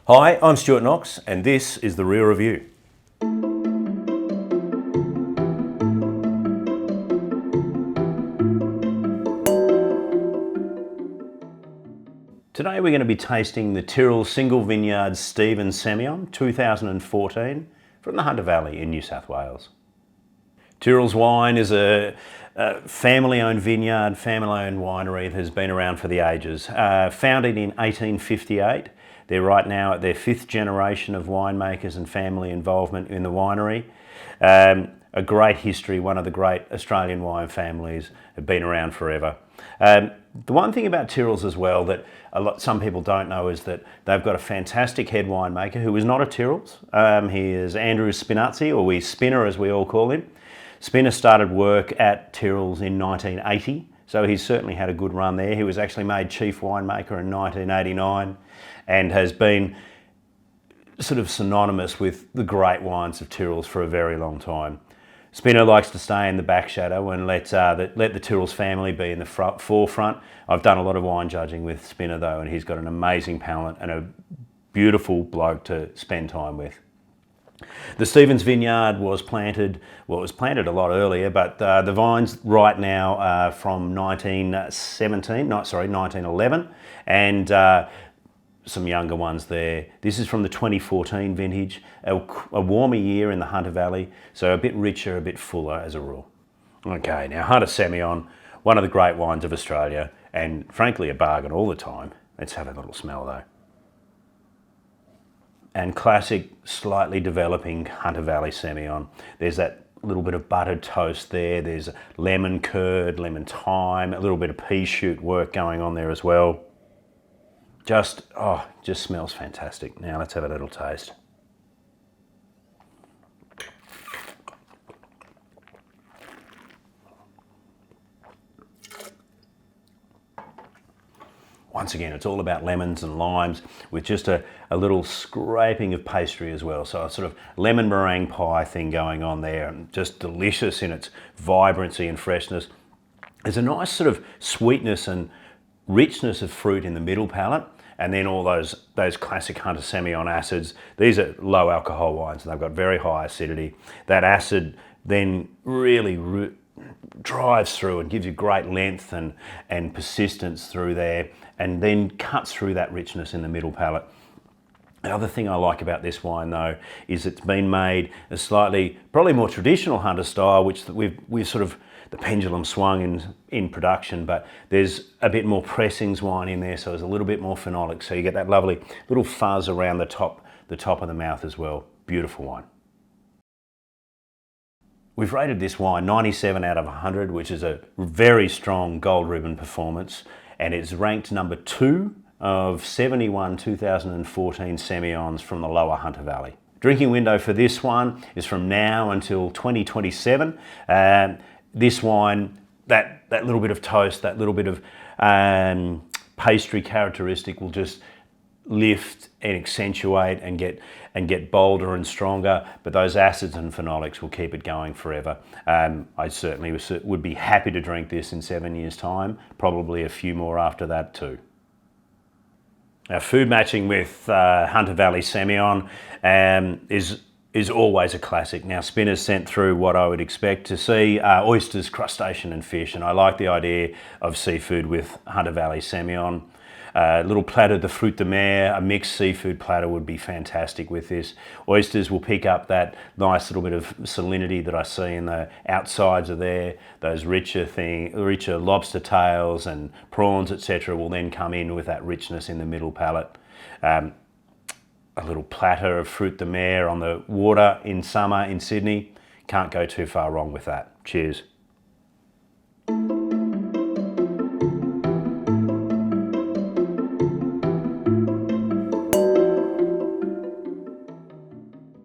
Hi, I'm Stuart Knox and this is The Real Review. Today we're going to be tasting the Tyrrell Single Vineyard Stephen Semillon 2014 from the Hunter Valley in New South Wales. Tyrrell's wine is a family-owned vineyard, family-owned winery that has been around for the ages. Founded in 1858, they're right now at their 5th generation of winemakers and family involvement in the winery. A great history, one of the great Australian wine families, have been around forever. The one thing about Tyrrell's as well that some people don't know is that they've got a fantastic head winemaker who is not a Tyrrell's. He is Andrew Spinazzi, or Spinner as we all call him. Spinner started work at Tyrrell's in 1980, so he's certainly had a good run there. He was actually made chief winemaker in 1989 and has been sort of synonymous with the great wines of Tyrrell's for a very long time. Spinner likes to stay in the back shadow and let the Tyrrell's family be in the forefront. I've done a lot of wine judging with Spinner though, and he's got an amazing palate and a beautiful bloke to spend time with. The Stevens Vineyard was planted, well, it was planted a lot earlier, but the vines right now are from 1911, and some younger ones there. This is from the 2014 vintage, a warmer year in the Hunter Valley, so a bit richer, a bit fuller as a rule. Okay, now Hunter Semillon, one of the great wines of Australia, and frankly a bargain all the time. Let's have a little smell though. And classic, slightly developing Hunter Valley Semillon. There's that little bit of buttered toast there. There's lemon curd, lemon thyme, a little bit of pea shoot work going on there as well. Just smells fantastic. Now let's have a little taste. Once again, it's all about lemons and limes with just a little scraping of pastry as well. So a sort of lemon meringue pie thing going on there, and just delicious in its vibrancy and freshness. There's a nice sort of sweetness and richness of fruit in the middle palate, and then all those classic Hunter Semillon acids. These are low alcohol wines and they've got very high acidity. That acid then really drives through and gives you great length and persistence through there, and then cuts through that richness in the middle palate. The other thing I like about this wine though is it's been made a slightly, probably more traditional Hunter style, which we've sort of, the pendulum swung in production, but there's a bit more pressings wine in there, so there's a little bit more phenolic, so you get that lovely little fuzz around the top of the mouth as well. Beautiful wine. We've rated this wine 97 out of 100, which is a very strong gold ribbon performance, and it's ranked number 2 of 71 2014 Semillons from the lower Hunter Valley. Drinking window for this one is from now until 2027. This wine, that little bit of toast, that little bit of pastry characteristic will just lift and accentuate and get bolder and stronger, but those acids and phenolics will keep it going forever. I certainly would be happy to drink this in 7 years' time, probably a few more after that too. Now, food matching with Hunter Valley Semillon is always a classic. Now, Spinner's sent through what I would expect to see, oysters, crustacean and fish, and I like the idea of seafood with Hunter Valley Semillon. A little platter de fruits de mer, a mixed seafood platter would be fantastic with this. Oysters will pick up that nice little bit of salinity that I see in the outsides of there. Those richer lobster tails and prawns, etc., will then come in with that richness in the middle palate. A little platter of fruit de mer on the water in summer in Sydney. Can't go too far wrong with that. Cheers.